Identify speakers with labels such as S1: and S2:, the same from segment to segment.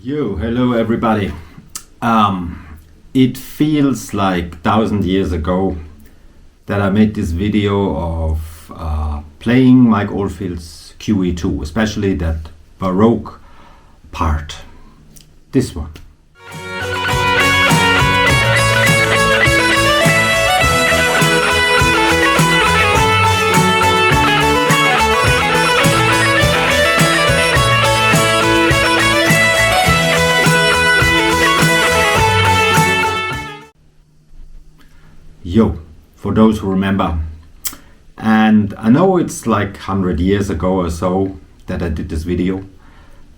S1: Hello everybody. It feels like 1,000 years ago that I made this video of playing Mike Oldfields QE2, especially that Baroque part. This one. For those who remember, and I know it's like 100 years ago or so that I did this video,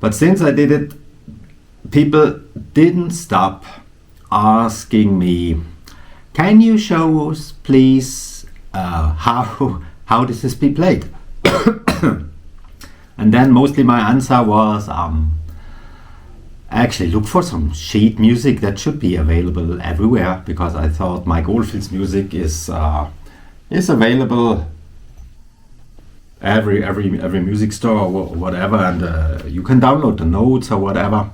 S1: but since I did it, people didn't stop asking me, can you show us please how this is be played? And then mostly my answer was actually look for some sheet music that should be available everywhere, because I thought Mike Oldfield's music is available every music store or whatever, and you can download the notes or whatever.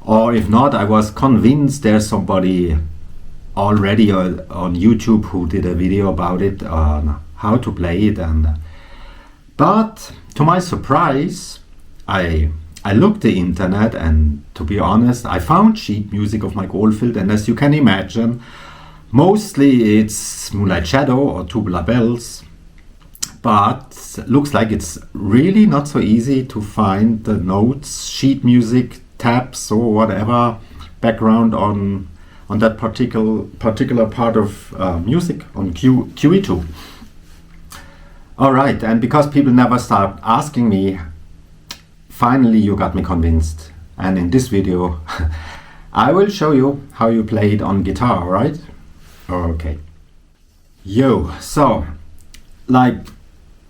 S1: Or if not, I was convinced there's somebody already on YouTube who did a video about it on how to play it, but to my surprise, I looked the internet, and to be honest, I found sheet music of Mike Oldfield, and as you can imagine, mostly it's Moonlight Shadow or Tubular Bells, but looks like it's really not so easy to find the notes, sheet music, tabs or whatever background on that particular part of music on QE2. Alright, and because people never start asking me, finally you got me convinced, and in this video I will show you how you play it on guitar, right? Okay. So like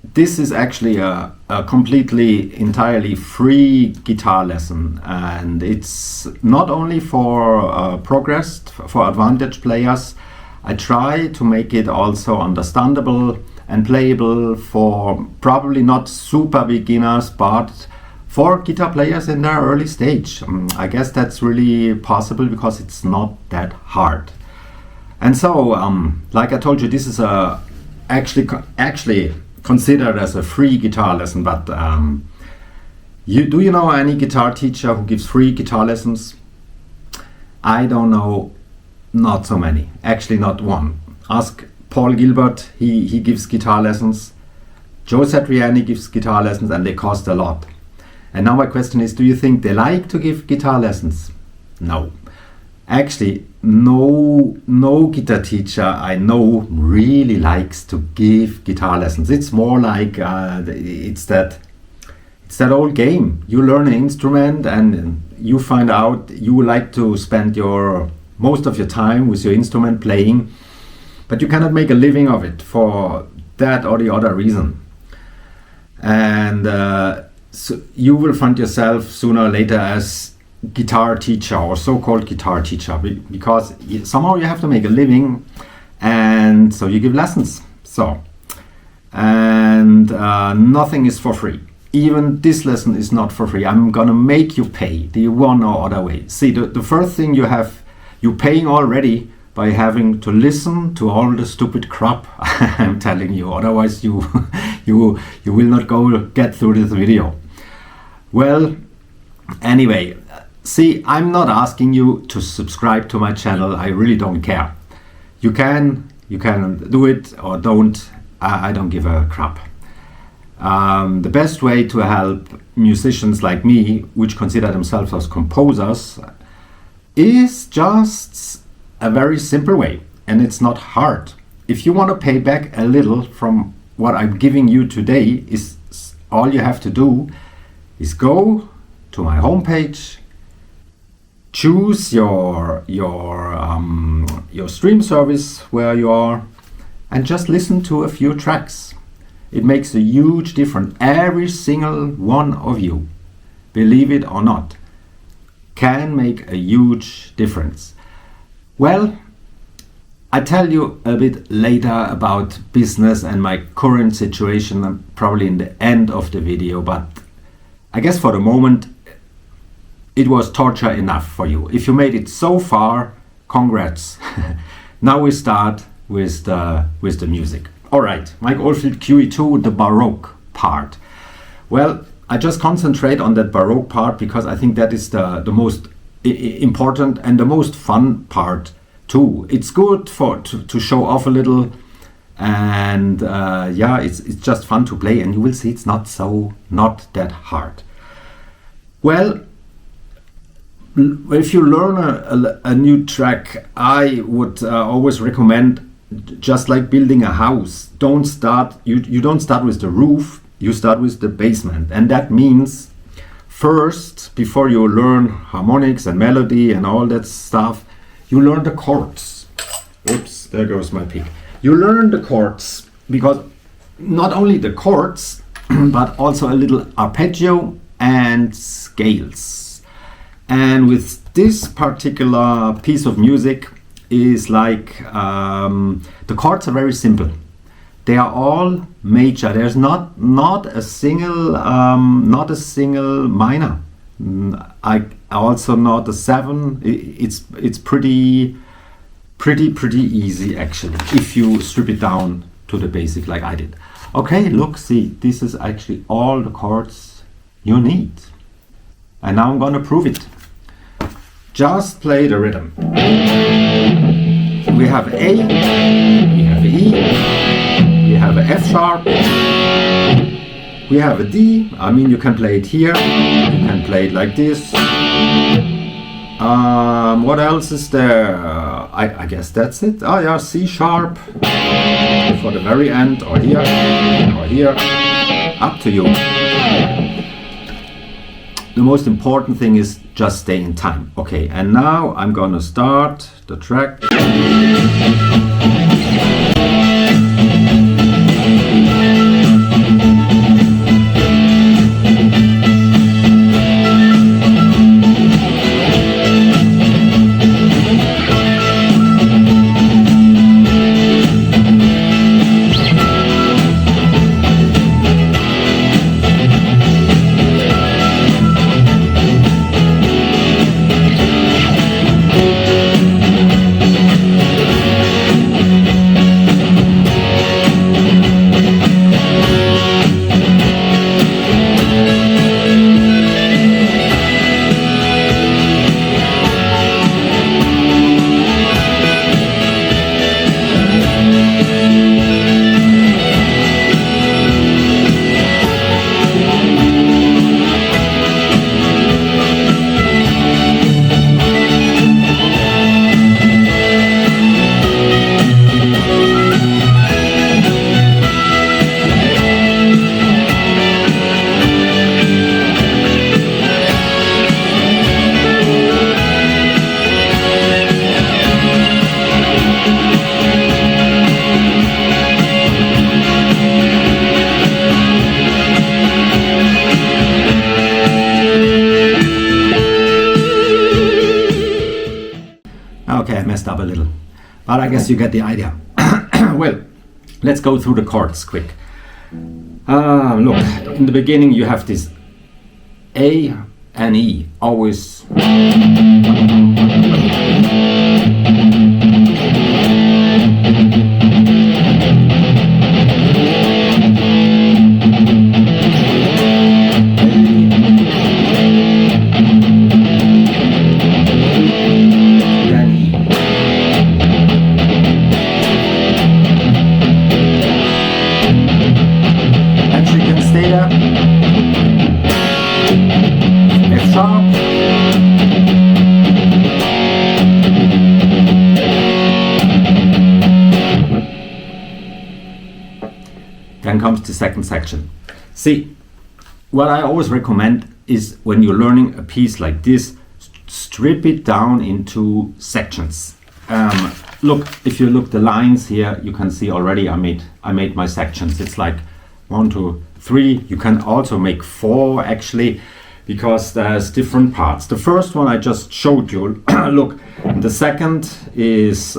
S1: this is actually a completely entirely free guitar lesson, and it's not only for progressed, for advanced players. I try to make it also understandable and playable for probably not super beginners, but for guitar players in their early stage. I guess that's really possible because it's not that hard. And so, like I told you, this is actually considered as a free guitar lesson. But do you know any guitar teacher who gives free guitar lessons? I don't know, not so many. Actually, not one. Ask Paul Gilbert. He gives guitar lessons. Joe Satriani gives guitar lessons, and they cost a lot. And now my question is, do you think they like to give guitar lessons? No. Actually, no guitar teacher I know really likes to give guitar lessons. It's more like it's that old game. You learn an instrument and you find out you like to spend most of your time with your instrument playing, but you cannot make a living of it for that or the other reason. And so you will find yourself sooner or later as guitar teacher or so-called guitar teacher, because somehow you have to make a living, and so you give lessons. And nothing is for free. Even this lesson is not for free. I'm gonna make you pay the one or other way. See, the first thing you're paying already by having to listen to all the stupid crap I'm telling you. Otherwise you will not get through this video. Well, anyway, see, I'm not asking you to subscribe to my channel. I really don't care. You can do it or don't. I don't give a crap. The best way to help musicians like me, which consider themselves as composers, is just a very simple way, and it's not hard. If you want to pay back a little from what I'm giving you today, is all you have to do is go to my homepage, choose your stream service where you are, and just listen to a few tracks. It makes a huge difference. Every single one of you, believe it or not, can make a huge difference. Well, I tell you a bit later about business and my current situation, probably in the end of the video, but I guess for the moment it was torture enough for you. If you made it so far, congrats. Now we start with the music. All right, Mike Oldfield QE2, the Baroque part. Well, I just concentrate on that Baroque part because I think that is the most important and the most fun part too. It's good to show off a little, and yeah, it's just fun to play, and you will see it's not that hard. Well, if you learn a new track, I would always recommend, just like building a house, you don't start with the roof, you start with the basement. And that means first, before you learn harmonics and melody and all that stuff, you learn the chords. Oops, there goes my pick. You learn the chords, because not only the chords, but also a little arpeggio and scales. And with this particular piece of music is like, the chords are very simple. They are all major. There's not a single minor. I also not a 7. It's pretty easy actually, if you strip it down to the basic like I did. Okay, look, see, this is actually all the chords you need. And now I'm gonna prove it. Just play the rhythm. We have A, we have E, we have a F sharp, we have a D. I mean, you can play it here, you can play it like this. What else is there? I guess that's it. Oh yeah, C sharp for the very end, or here, up to you. The most important thing is just stay in time. Okay, and now I'm gonna start the track. Okay, I messed up a little, but I guess you get the idea. Well, let's go through the chords quick. Look, in the beginning you have this A and E, always. Then comes the second section. See, what I always recommend is when you're learning a piece like this, strip it down into sections. Look, if you look the lines here, you can see already I made my sections. It's like 1, 2, 3. You can also make 4 actually, because there's different parts. The first one I just showed you. Look, the second is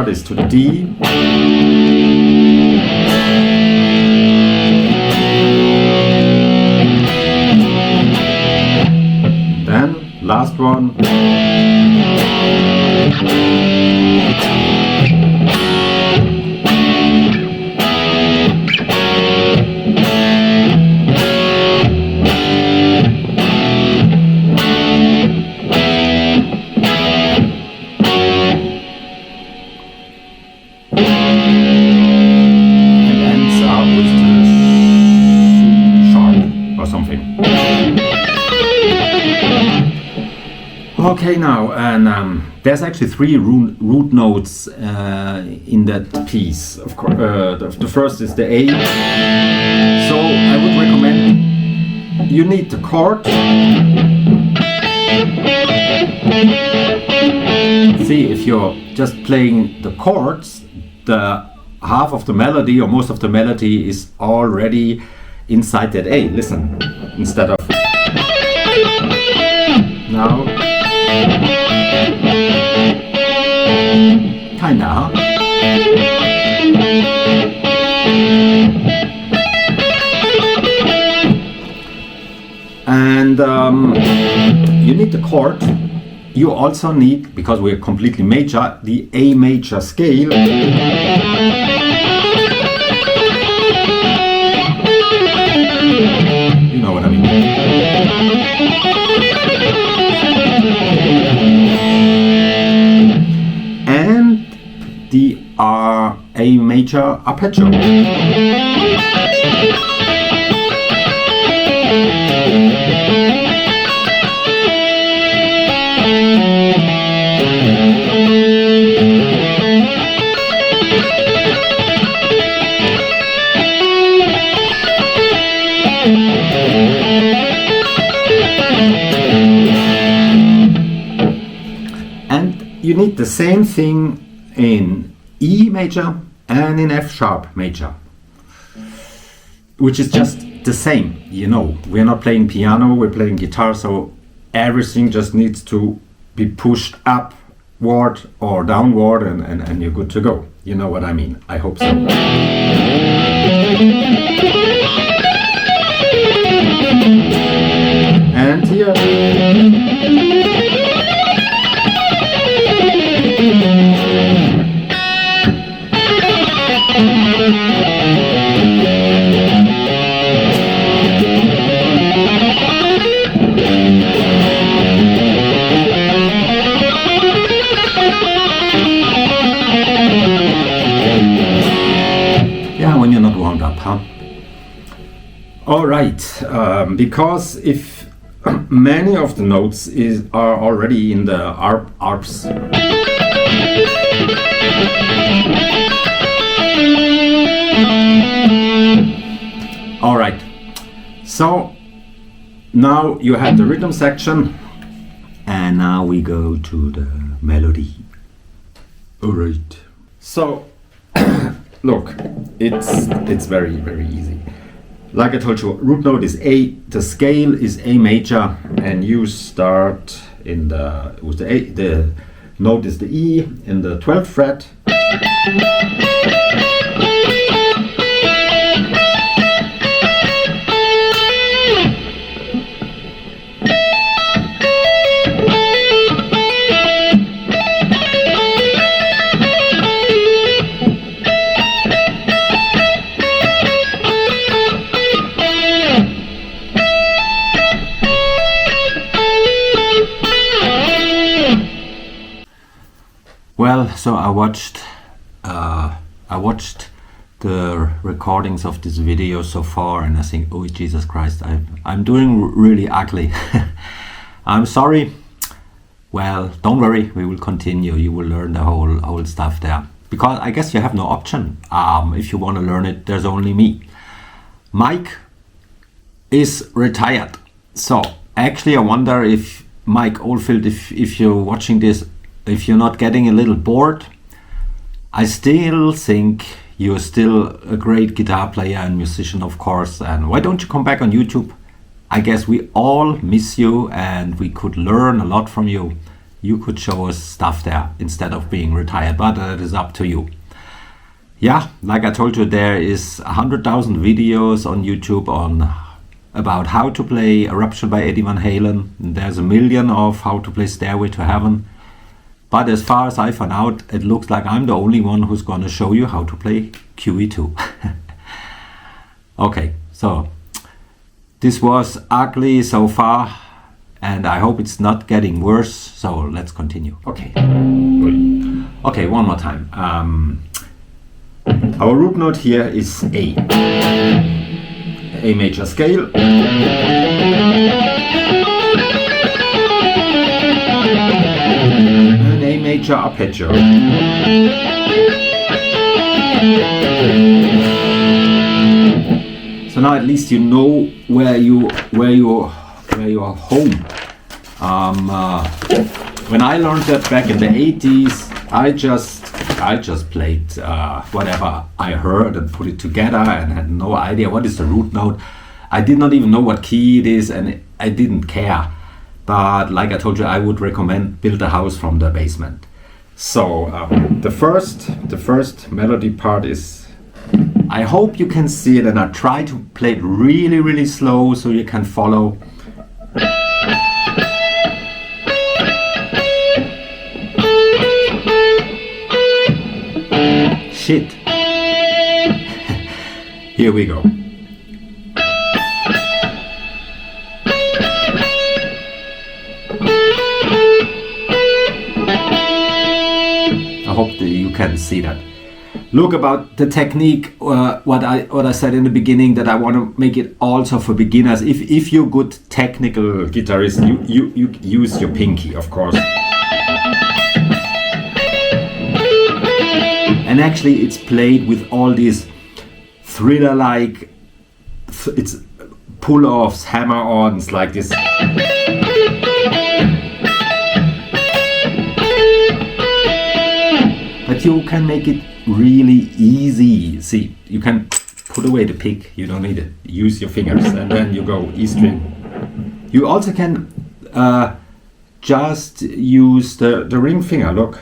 S1: chord is to the D. Then last one. Okay, now, and there's actually 3 root notes in that piece. Of course, the first is the A. So I would recommend you need the chord. See, if you're just playing the chords, the half of the melody or most of the melody is already inside that A. Listen, instead of now. Kinda, huh? And you need the chord. You also need, because we're completely major, the A major scale. You know what I mean. And the A major arpeggio. You need the same thing in E major and in F sharp major, which is just the same. You know, we're not playing piano, we're playing guitar, so everything just needs to be pushed upward or downward, and you're good to go. You know what I mean? I hope so. And here. Yeah, when you're not wound up, huh? All right, because if many of the notes are already in the arps. All right, so now you have the rhythm section, and now we go to the melody. All right, so look, it's very, very easy. Like I told you, root note is A, the scale is A major, and you start in with the A, the note is the E in the 12th fret. Well, so I watched the recordings of this video so far, and I think, oh Jesus Christ, I'm doing really ugly. I'm sorry. Well, don't worry, we will continue. You will learn the whole stuff there, because I guess you have no option. If you want to learn it, there's only me. Mike is retired, so actually I wonder if Mike Oldfield, if you're watching this, if you're not getting a little bored. I still think you're still a great guitar player and musician, of course, and why don't you come back on YouTube? I guess we all miss you and we could learn a lot from you. you could show us stuff there instead of being retired, but it is up to you. Yeah, like I told you, there is 100,000 videos on YouTube about how to play Eruption by Eddie Van Halen. There's a million of how to play Stairway to Heaven. But as far as I found out, it looks like I'm the only one who's gonna show you how to play QE2. Okay, so this was ugly so far, and I hope it's not getting worse, so let's continue. Okay, one more time. Our root note here is A. A major scale. An A major arpeggio. So now at least you know where you're home. When I learned that back in the 80s, I just played whatever I heard and put it together and had no idea what is the root note. I did not even know what key it is, and I didn't care. But like I told you, I would recommend build a house from the basement. So the first melody part is, I hope you can see it, and I try to play it really, really slow so you can follow. Shit. Here we go. I hope that you can see that. Look, about the technique, what I said in the beginning, that I want to make it also for beginners. If you're a good technical guitarist, you use your pinky, of course. And actually it's played with all these thriller-like, it's pull-offs, hammer-ons like this. But you can make it really easy. See, you can put away the pick, you don't need it. Use your fingers, and then you go E string. You also can just use the ring finger, look.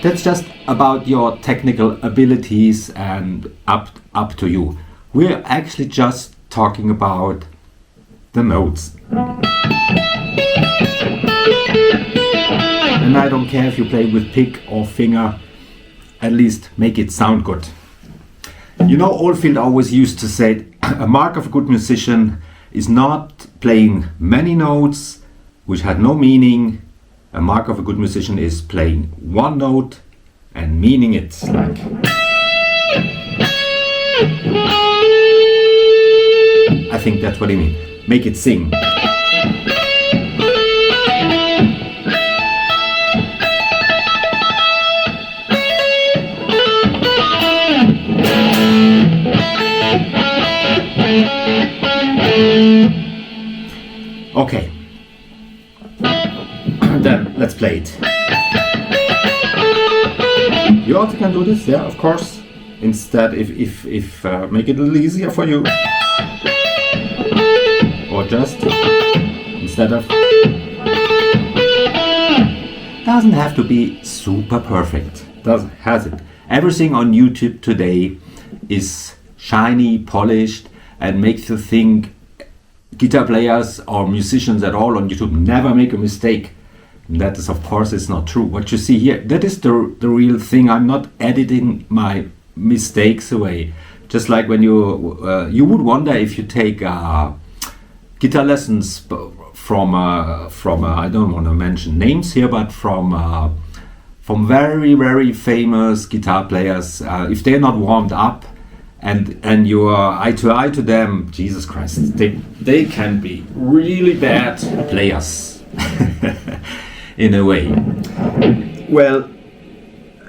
S1: That's just about your technical abilities and up to you. We're actually just talking about the notes. And I don't care if you play with pick or finger, at least make it sound good. You know, Oldfield always used to say, a mark of a good musician is not playing many notes which had no meaning. A mark of a good musician is playing one note and meaning it, like. I think that's what I mean. Make it sing. Okay. Then let's play it. You also can do this, yeah, of course. Instead, if make it a little easier for you. Or just instead of. Doesn't have to be super perfect. Has it? Everything on YouTube today is shiny, polished, and makes you think guitar players or musicians at all on YouTube never make a mistake. And that is, of course, it's not true. What you see here, that is the real thing. I'm not editing my mistakes away. Just like when you would wonder if you take guitar lessons from I don't want to mention names here, but from very, very famous guitar players, if they're not warmed up and you are eye to eye to them, Jesus Christ, they can be really bad players in a way. Well,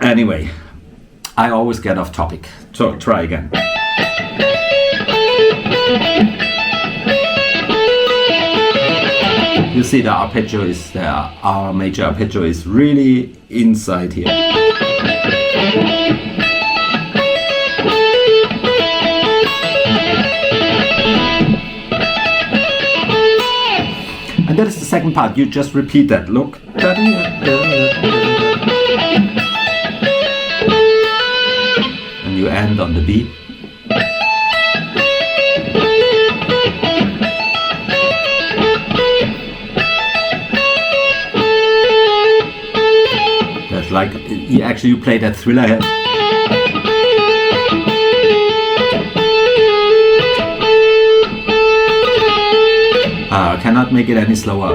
S1: anyway, I always get off topic, so try again. You see the arpeggio is there, our major arpeggio is really inside here. second part. You just repeat that. Look. And you end on the B. That's like, you play that thriller here. I cannot make it any slower.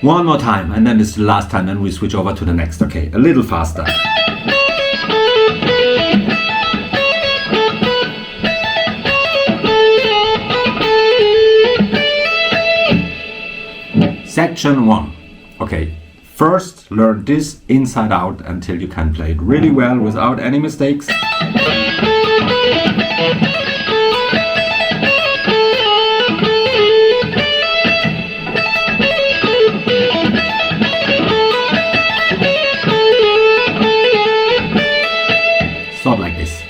S1: One more time, and then it's the last time, and we switch over to the next. Okay, a little faster. Section 1. Okay, first learn this inside out until you can play it really well without any mistakes. Start like this.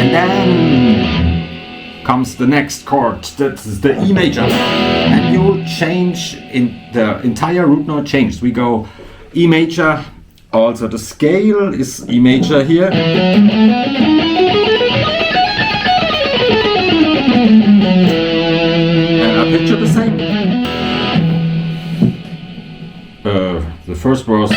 S1: And then comes the next chord, that's the E major. And you change, in the entire root note changed. We go E major, also the scale is E major here. And arpeggio the same. The first was.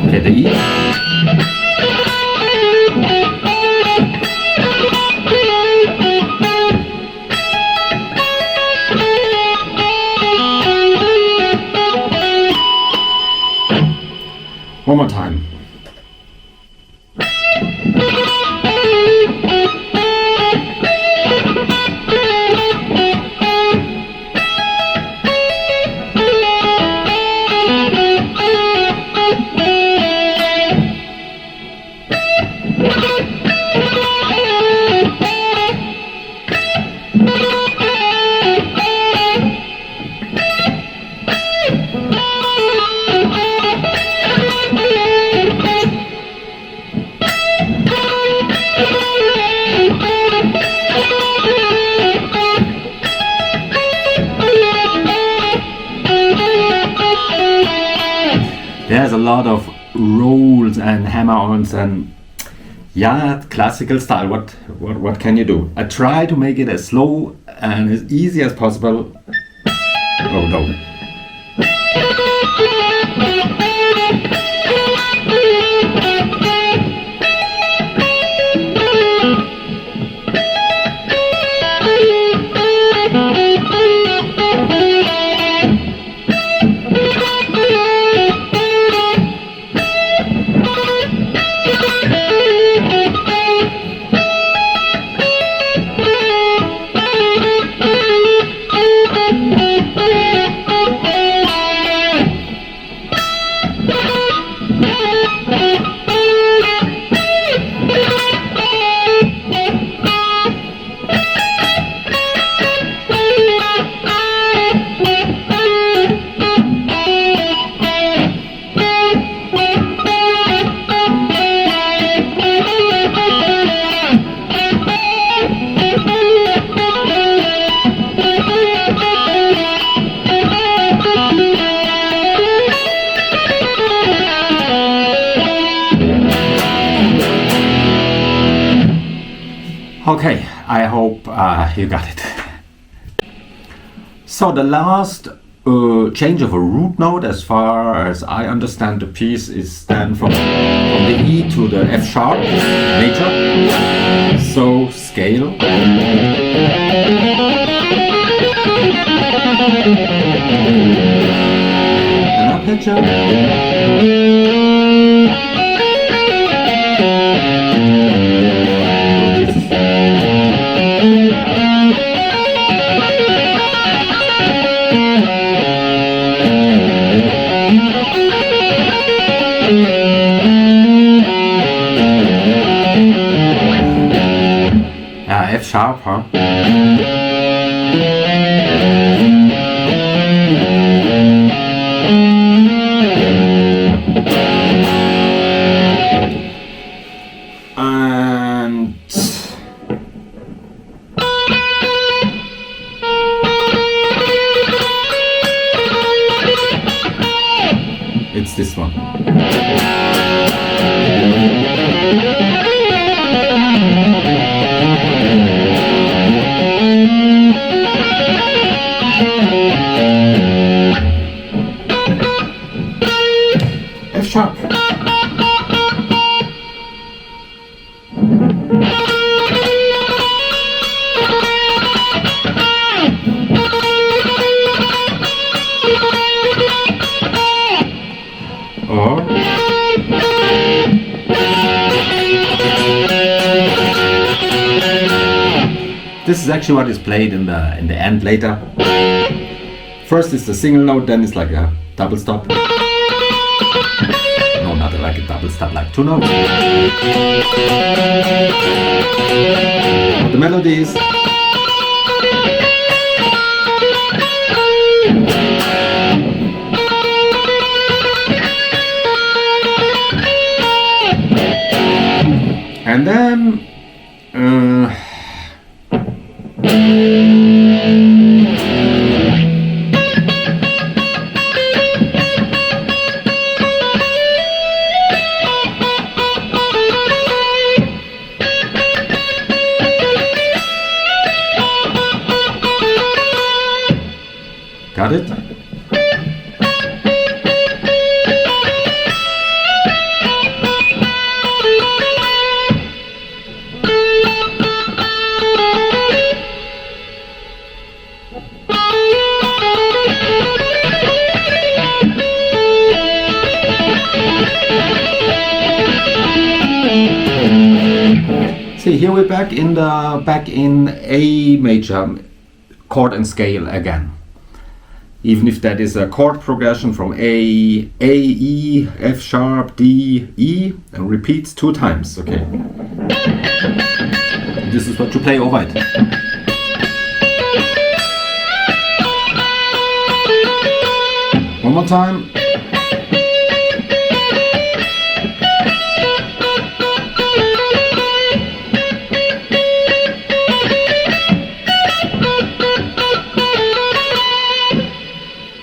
S1: Okay, the E. One more time. There's a lot of rolls and hammer-ons and yeah, classical style. What can you do? I try to make it as slow and as easy as possible. Oh no. Okay, I hope you got it. So the last change of a root note, as far as I understand the piece, is then from the E to the F sharp major. So scale. An arpeggio. F sharp, huh? And it's this one. F sharp. Or this is actually what is played in the end later. First is the single note, then it's like a double stop. No, not like a double stop, like two notes. The melody is and then got it? See, here we're back in A major chord and scale again. Even if that is a chord progression from A, E, F sharp, D, E, and repeats 2 times. Okay. This is what you play over it. One more time.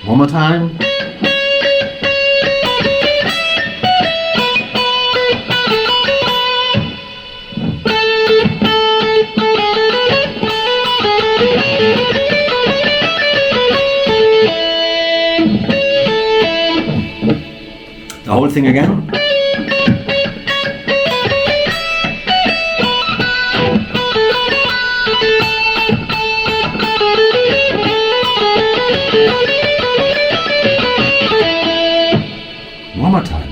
S1: One more time. The whole thing again. One more time.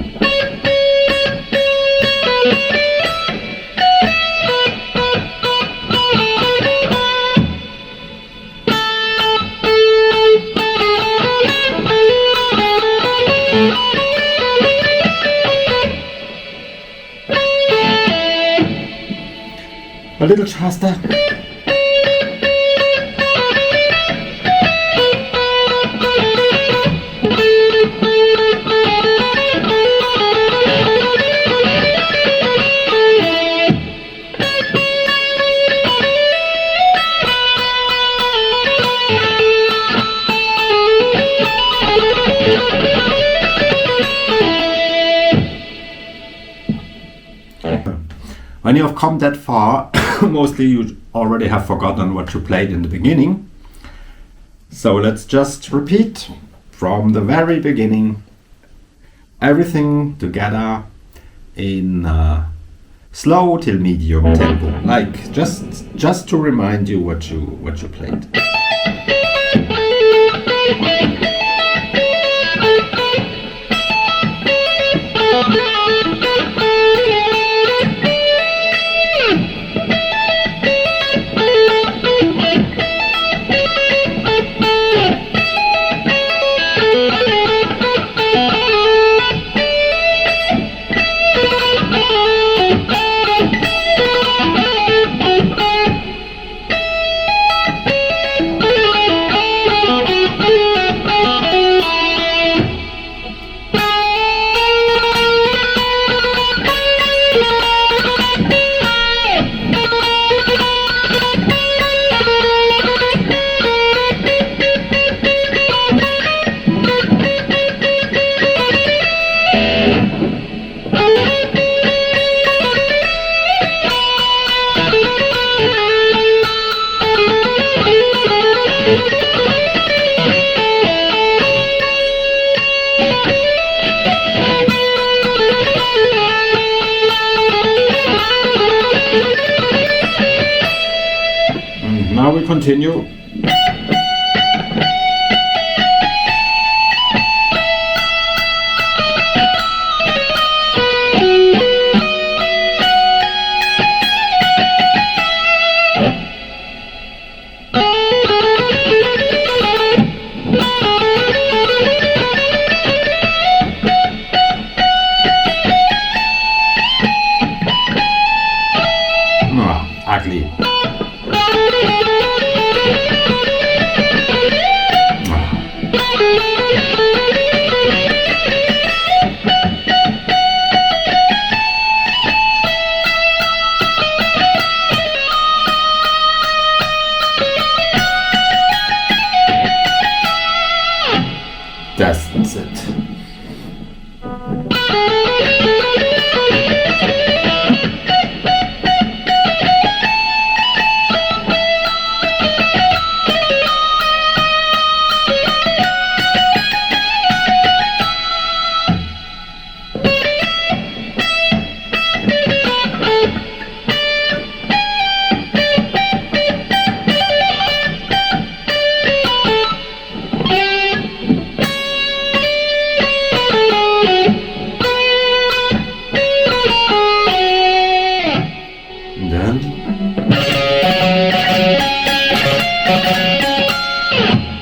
S1: A little faster. When you have come that far, mostly you already have forgotten what you played in the beginning. So let's just repeat from the very beginning, everything together in slow till medium tempo, like just to remind you what you played. Now we continue. Ugly. That's it.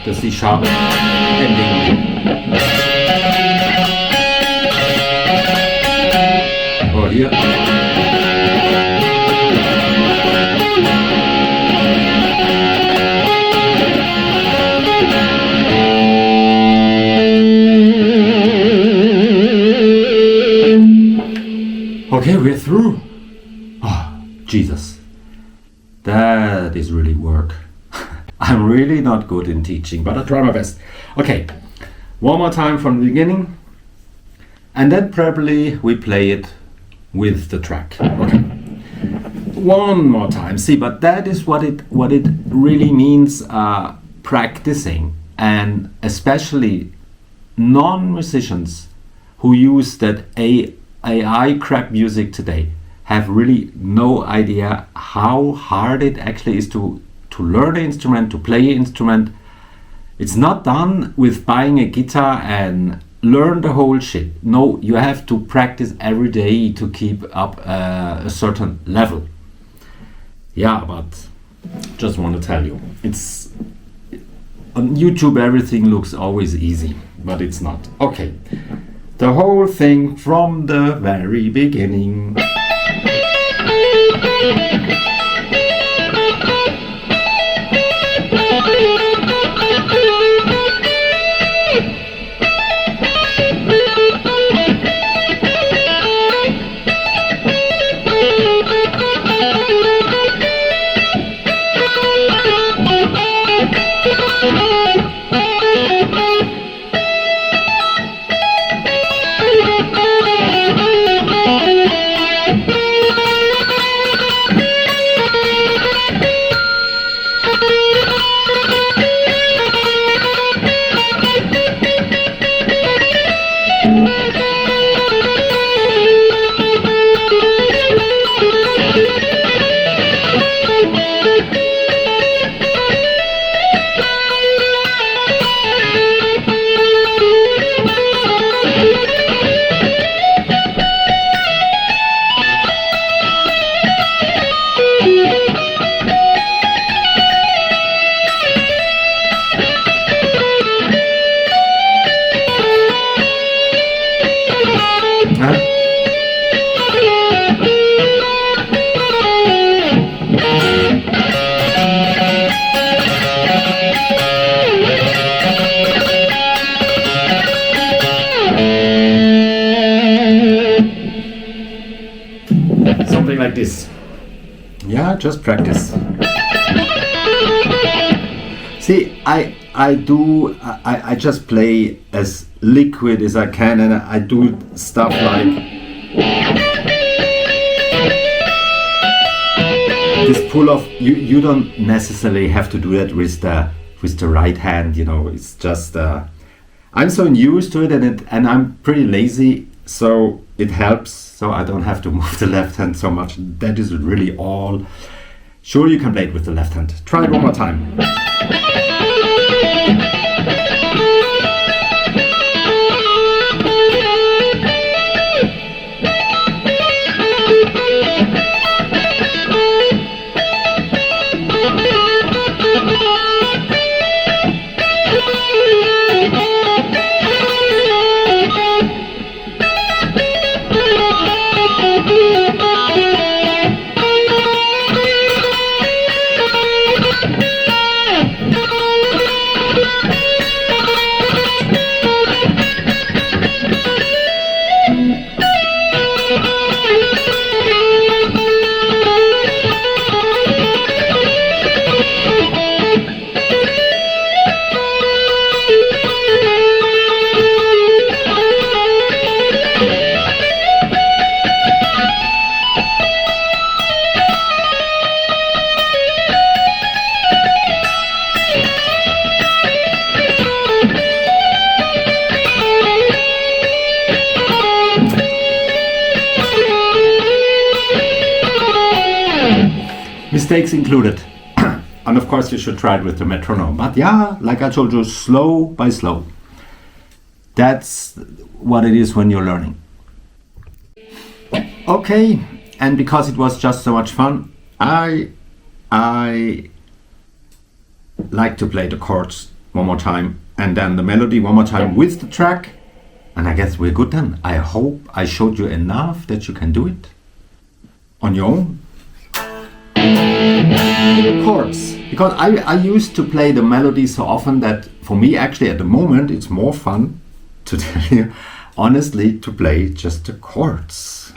S1: The C sharp ending. Or here. Okay, we're through. Oh, Jesus. That is really work. I'm really not good in teaching, but I try my best. Okay, one more time from the beginning, and then probably we play it with the track. Okay, one more time. See, but that is what it really means, practicing, and especially non-musicians who use that AI crap music today have really no idea how hard it actually is to learn an instrument, to play an instrument. It's not done with buying a guitar and learn the whole shit. No, you have to practice every day to keep up a certain level. Yeah, but just want to tell you, it's on YouTube everything looks always easy, but it's not. Okay, the whole thing from the very beginning. Something like this. Yeah, just practice. See, I just play as liquid as I can, and I do stuff like this pull off. You don't necessarily have to do that with the right hand, you know. It's just I'm so used to it, and I'm pretty lazy, so it helps. So I don't have to move the left hand so much. That is really all. Sure, you can play it with the left hand. Try it one more time. Mistakes included. And of course you should try it with the metronome. But yeah, like I told you, slow by slow. That's what it is when you're learning. Okay, and because it was just so much fun, I like to play the chords one more time and then the melody one more time with the track. And I guess we're good then. I hope I showed you enough that you can do it on your own. Chords, because I used to play the melody so often that for me actually at the moment it's more fun, to tell you honestly, to play just the chords.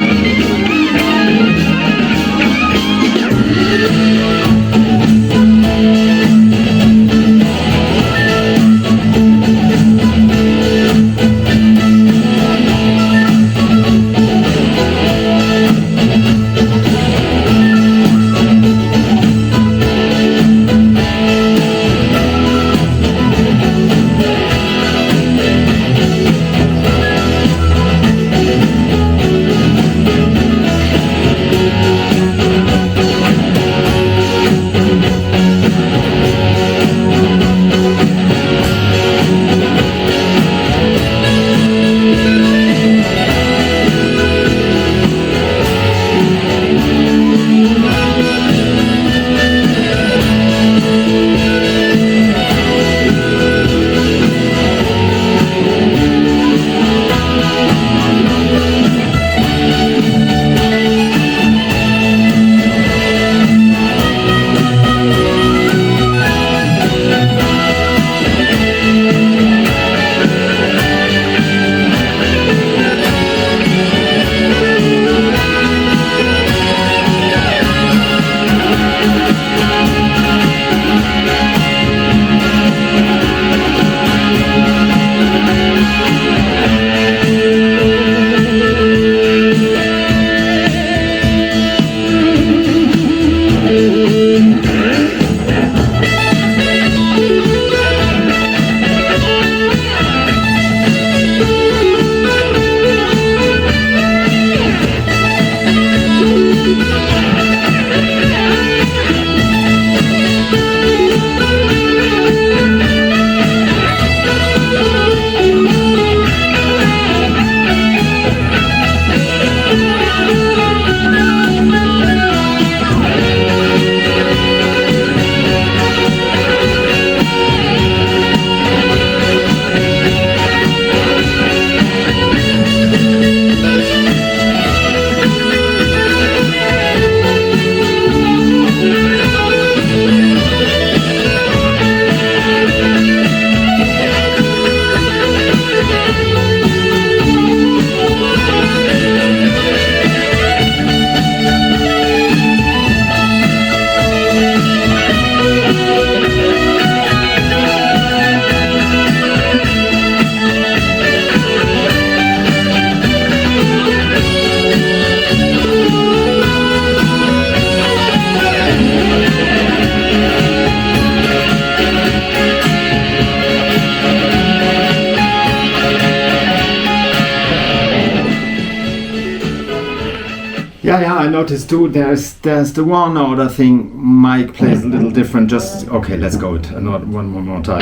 S1: notice too, there's the one other thing Mike plays a little different. Just okay, let's go it another one more time.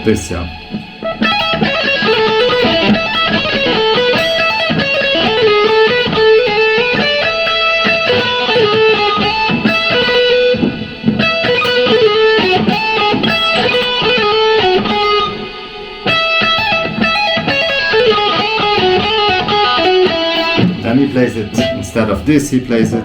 S1: This, yeah. Then he plays it, instead of this, he plays it.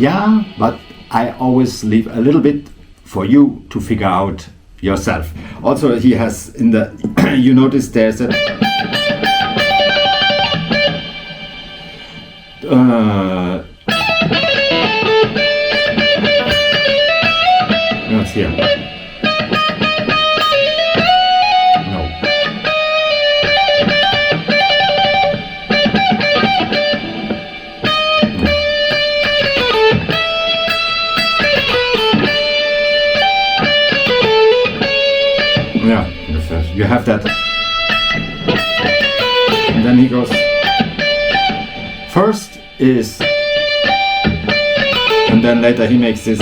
S1: Yeah, but I always leave a little bit for you to figure out yourself. Also, he has in the, you notice there's a, what's here? No. Yeah, you have that. And then he goes, first is, and then later he makes this.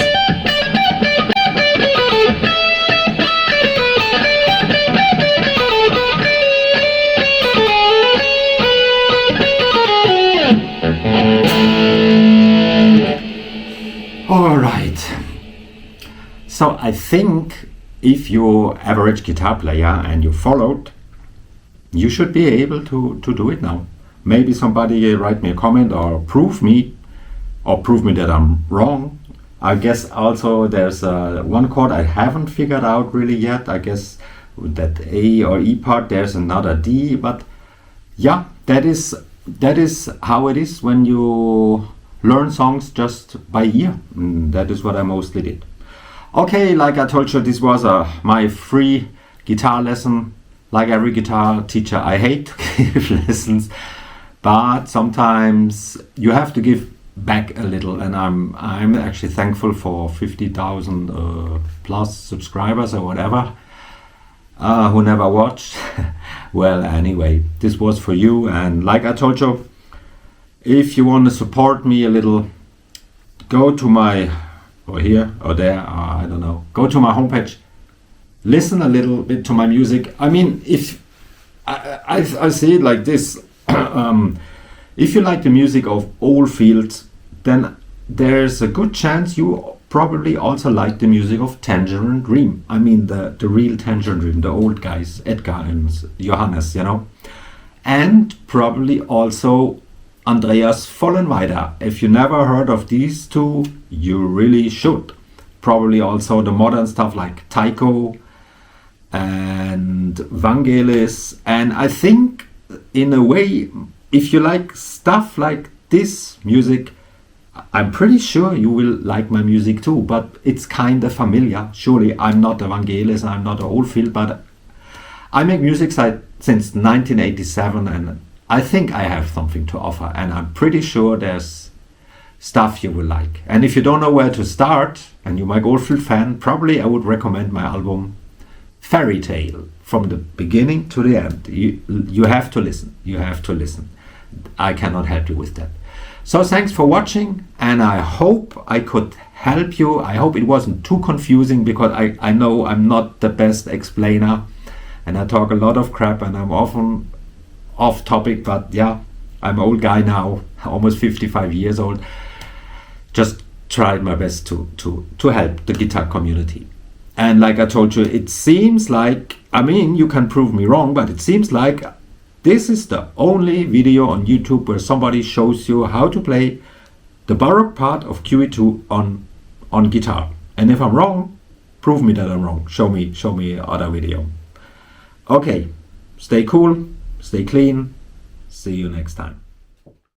S1: All right. So I think if you're average guitar player and you followed, you should be able to do it now. Maybe somebody write me a comment or prove me that I'm wrong. I guess also there's one chord I haven't figured out really yet. I guess with that A or E part there's another D, but yeah, that is how it is when you learn songs just by ear. That is what I mostly did. Okay, like I told you, this was my free guitar lesson. Like every guitar teacher, I hate to give lessons, but sometimes you have to give back a little, and I'm actually thankful for 50,000 plus subscribers or whatever who never watched. Well, anyway, this was for you, and like I told you, if you want to support me a little, go to my, or here or there, I don't know, go to my homepage, listen a little bit to my music. I mean, if I see it like this, if you like the music of Oldfields, then there's a good chance you probably also like the music of Tangerine Dream. I mean the real Tangerine Dream, the old guys, Edgar and Johannes, you know. And probably also Andreas Vollenweider. If you never heard of these two, you really should. Probably also the modern stuff like Tycho and Vangelis. And I think in a way, if you like stuff like this music, I'm pretty sure you will like my music too, but it's kind of familiar. Surely I'm not a Vangelis, I'm not an Oldfield, but I make music since 1987 and I think I have something to offer, and I'm pretty sure there's stuff you will like. And if you don't know where to start and you're my Oldfield fan, probably I would recommend my album Fairy Tale from the beginning to the end. You have to listen. You have to listen. I cannot help you with that. So thanks for watching, and I hope I could help you. I hope it wasn't too confusing, because I know I'm not the best explainer and I talk a lot of crap and I'm often off topic, but yeah, I'm an old guy now, almost 55 years old. Just tried my best to help the guitar community. And like I told you, it seems like, I mean, you can prove me wrong, but it seems like this is the only video on YouTube where somebody shows you how to play the Baroque part of QE2 on guitar. And if I'm wrong, prove me that I'm wrong. Show me other video. Okay, stay cool, stay clean. See you next time.